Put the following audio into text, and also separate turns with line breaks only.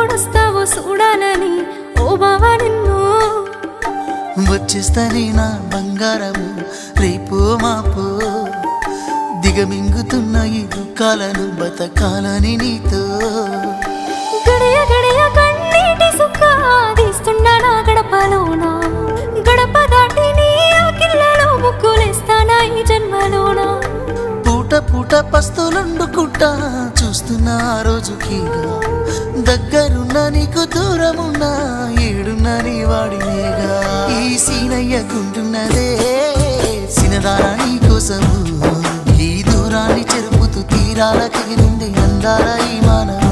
ఎప్పుడొస్తావో చూడాలని ఓ బావా నిన్ను
వచ్చేస్తానే నా బంగారము రేపో మాపో దిగమింగుతున్న ఈ దుఃఖాలను బతకాలని నీతో
గడియ గడియ కన్నీటి సుక్క తీస్తున్నా నా గడపలోన గడప దాటి నీ ఆకిళ్ళలో ముగ్గులేస్తానా ఈ జన్మలోన
పూట పూట పస్తులుండుకుంటా చూస్తున్నా ఆ రోజుకి దగ్గరున్న నీకు దూరమున్నా ఏడున్న నీ వాడినేగా ఈ సీనయ్యకుంటున్నదే సినదారా నీ కోసము ఈ దూరాన్ని చెరుపుతూ తీరాలకి నుండి అందాల ఈ మానవ